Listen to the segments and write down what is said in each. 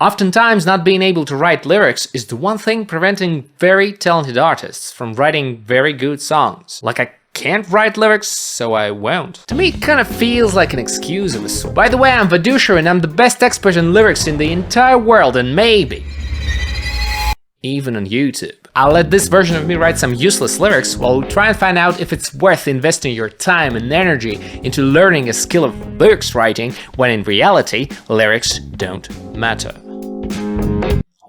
Oftentimes, not being able to write lyrics is the one thing preventing very talented artists from writing very good songs. Like, I can't write lyrics, so I won't. To me, it kind of feels like an excuse of a sort. By the way, I'm Vadusha and I'm the best expert in lyrics in the entire world, and maybe even on YouTube. I'll let this version of me write some useless lyrics while we try and find out if it's worth investing your time and energy into learning a skill of lyrics writing, when in reality, lyrics don't matter.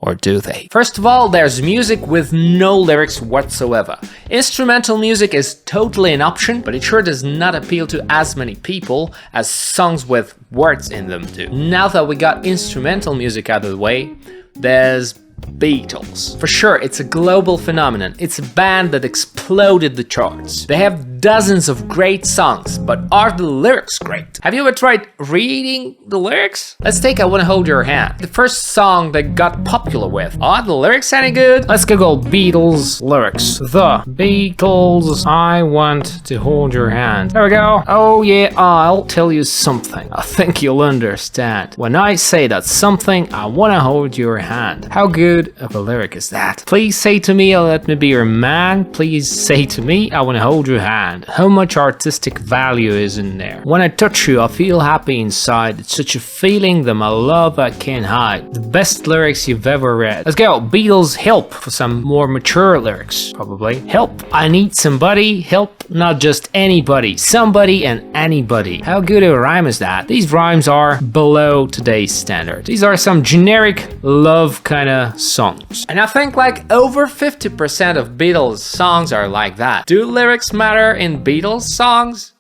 Or do they? First of all, there's music with no lyrics whatsoever. Instrumental music is totally an option, but it sure does not appeal to as many people as songs with words in them do. Now that we got instrumental music out of the way, there's Beatles. For sure, it's a global phenomenon. It's a band that exploded the charts. They have dozens of great songs, but are the lyrics great? Have you ever tried reading the lyrics? Let's take I Wanna Hold Your Hand, the first song they got popular with. Are the lyrics any good? Let's Google Beatles lyrics. The Beatles, I Want to Hold Your Hand. There we go. Oh yeah, I'll tell you something. I think you'll understand. When I say that something, I wanna hold your hand. How good of a lyric is that? Please say to me, let me be your man. Please say to me, I wanna hold your hand. How much artistic value is in there? When I touch you, I feel happy inside. It's such a feeling that my love I can't hide. The best lyrics you've ever read. Let's go. Beatles, Help, for some more mature lyrics, probably. Help, I need somebody. Help, not just anybody. Somebody and anybody. How good a rhyme is that? These rhymes are below today's standard. These are some generic love kind of songs. And I think like over 50% of Beatles songs are like that. Do lyrics matter in Beatles songs?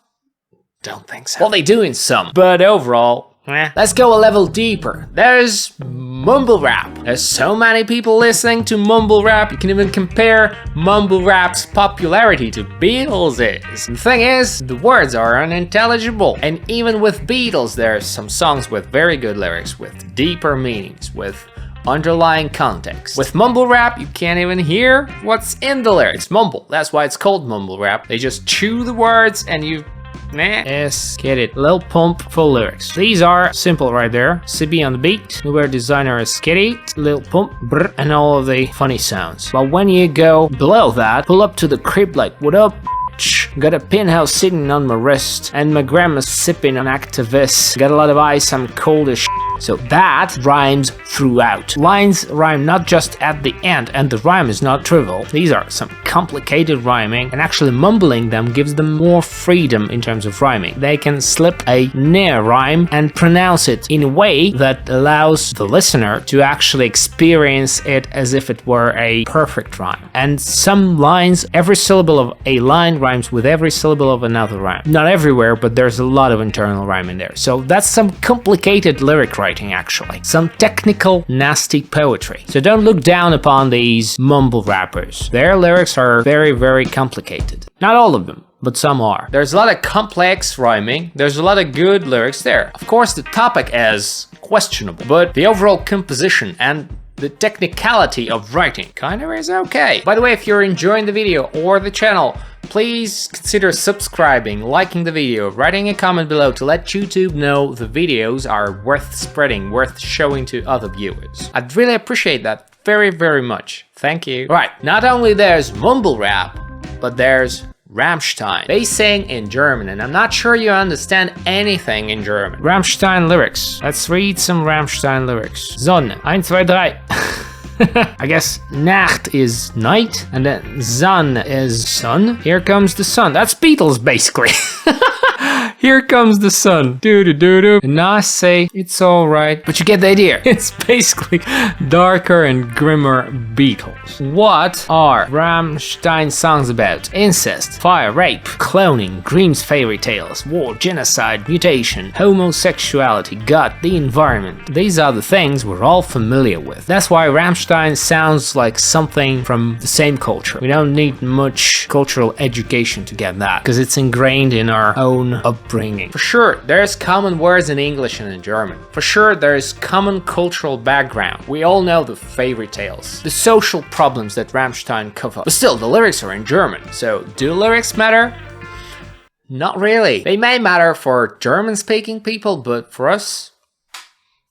Don't think so. Well, they do in some, but overall, Let's go a level deeper. There's mumble rap. There's so many people listening to mumble rap, you can even compare mumble rap's popularity to Beatles'. The thing is, the words are unintelligible, and even with Beatles there's some songs with very good lyrics, with deeper meanings, with underlying context. With mumble rap, you can't even hear what's in the lyrics. Mumble, that's why it's called mumble rap. They just chew the words and you... Yes, get it. Lil Pump full lyrics. These are simple right there. CB on the beat, Uber designer is Skitty, Lil Pump, brr, and all of the funny sounds. But when you go below that, pull up to the crib like, what up? Got a pinhouse sitting on my wrist, and my grandma's sipping on Activist. Got a lot of ice, I'm cold as So that rhymes throughout. Lines rhyme not just at the end, and the rhyme is not trivial. These are some complicated rhyming, and actually mumbling them gives them more freedom in terms of rhyming. They can slip a near rhyme and pronounce it in a way that allows the listener to actually experience it as if it were a perfect rhyme. And some lines, every syllable of a line rhymes with every syllable of another rhyme. Not everywhere, but there's a lot of internal rhyme in there. So that's some complicated lyric writing, actually. Some technical, nasty poetry. So don't look down upon these mumble rappers. Their lyrics are very, very complicated. Not all of them, but some are. There's a lot of complex rhyming. There's a lot of good lyrics there. Of course, the topic is questionable, but the overall composition and the technicality of writing kinda is okay. By the way, if you're enjoying the video or the channel, please consider subscribing, liking the video, writing a comment below to let YouTube know the videos are worth spreading, worth showing to other viewers. I'd really appreciate that very, very much. Thank you. Right, not only there's mumble rap, but there's Rammstein. They sing in German, and I'm not sure you understand anything in German. Rammstein lyrics. Let's read some Rammstein lyrics. Sonne. 1, 2, 3. I guess Nacht is night, and then Sun is sun. Here comes the sun. That's Beatles, basically. Here comes the sun. Do-do-do-do. And I say, it's alright. But you get the idea. It's basically darker and grimmer Beatles. What are Rammstein songs about? Incest, fire, rape, cloning, Grimm's fairy tales, war, genocide, mutation, homosexuality, God, the environment. These are the things we're all familiar with. That's why Rammstein sounds like something from the same culture. We don't need much cultural education to get that, because it's ingrained in our own upbringing. For sure, there's common words in English and in German. For sure, there's common cultural background. We all know the fairy tales, the social problems that Rammstein cover. But still, the lyrics are in German. So, do lyrics matter? Not really. They may matter for German-speaking people, but for us,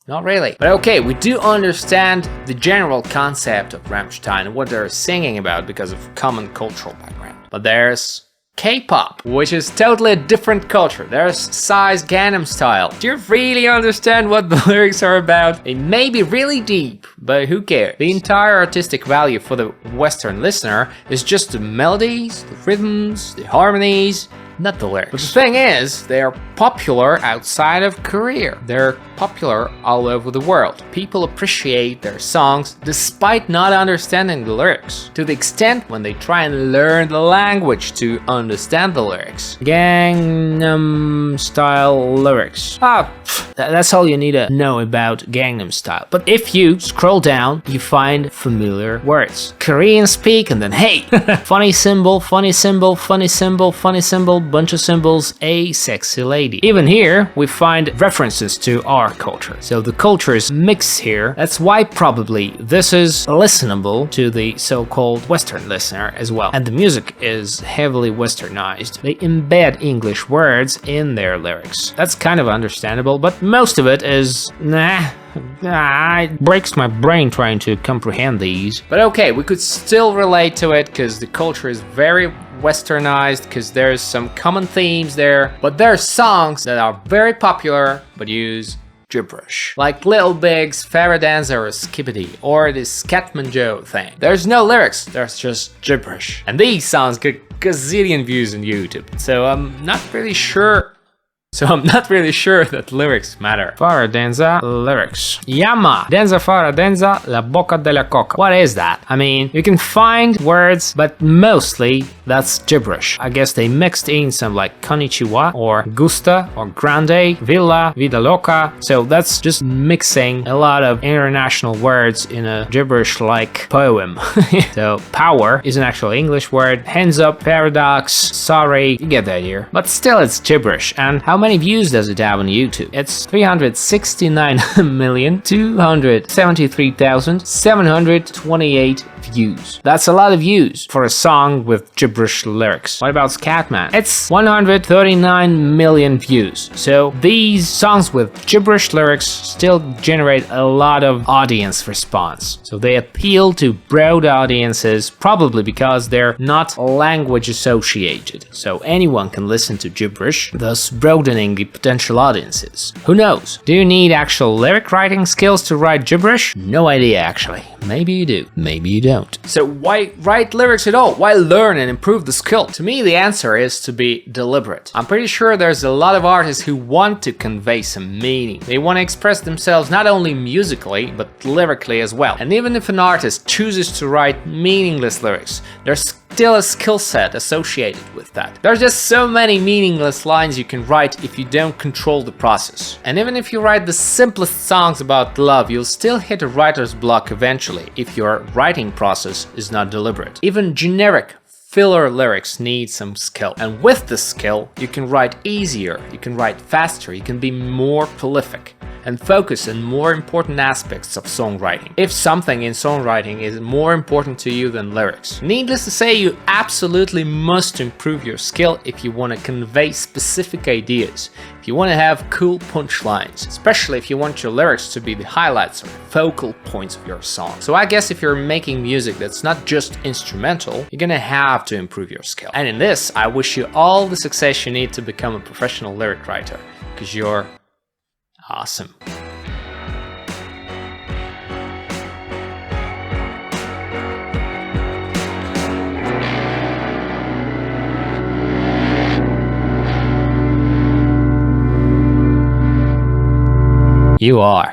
Not really. But okay, we do understand the general concept of Rammstein and what they're singing about because of common cultural background. But there's K-pop, which is totally a different culture. There's Psy's Gangnam Style. Do you really understand what the lyrics are about? They may be really deep, but who cares? The entire artistic value for the Western listener is just the melodies, the rhythms, the harmonies, not the lyrics. But the thing is, they are popular outside of Korea. They're popular all over the world. People appreciate their songs despite not understanding the lyrics, to the extent when they try and learn the language to understand the lyrics. Gangnam Style lyrics. That's all you need to know about Gangnam Style. But if you scroll down, you find familiar words. Korean speak and then hey, funny symbol, funny symbol, funny symbol, funny symbol, bunch of symbols, a sexy lady. Even here, we find references to our culture. So the culture is mixed here. That's why probably this is listenable to the so-called Western listener as well. And the music is heavily Westernized. They embed English words in their lyrics. That's kind of understandable, but most of it is it breaks my brain trying to comprehend these. But okay, we could still relate to it because the culture is very Westernized, because there's some common themes there. But there are songs that are very popular but use gibberish, like Little Big's Farrah Dancer or Skibbity, or this Scatman Joe thing. There's no lyrics, there's just gibberish. And these songs get gazillion views on YouTube, so I'm not really sure that lyrics matter. Farrah Danza lyrics. Yama, Danza Farrah Danza, la boca della coca. What is that? I mean, you can find words, but mostly that's gibberish. I guess they mixed in some like konnichiwa, or gusta, or grande, villa, vida loca. So that's just mixing a lot of international words in a gibberish-like poem. So power is an actual English word. Hands up, paradox, sorry, you get the idea. But still it's gibberish. And how many views does it have on YouTube? It's 369,273,728 views. That's a lot of views for a song with gibberish lyrics. What about Scatman? It's 139 million views. So these songs with gibberish lyrics still generate a lot of audience response. So they appeal to broad audiences, probably because they're not language associated. So anyone can listen to gibberish, thus broadening the potential audiences. Who knows? Do you need actual lyric writing skills to write gibberish? No idea actually. Maybe you do, maybe you don't. So why write lyrics at all? Why learn and improve the skill? To me, the answer is to be deliberate. I'm pretty sure there's a lot of artists who want to convey some meaning. They want to express themselves not only musically, but lyrically as well. And even if an artist chooses to write meaningless lyrics, there's still a skill set associated with that. There's just so many meaningless lines you can write if you don't control the process. And even if you write the simplest songs about love, you'll still hit a writer's block eventually if your writing process is not deliberate. Even generic filler lyrics need some skill. And with this skill, you can write easier, you can write faster, you can be more prolific and focus on more important aspects of songwriting. If something in songwriting is more important to you than lyrics. Needless to say, you absolutely must improve your skill if you want to convey specific ideas, if you want to have cool punchlines, especially if you want your lyrics to be the highlights or focal points of your song. So I guess if you're making music that's not just instrumental, you're gonna have to improve your skill. And in this, I wish you all the success you need to become a professional lyric writer, because you're awesome. You are.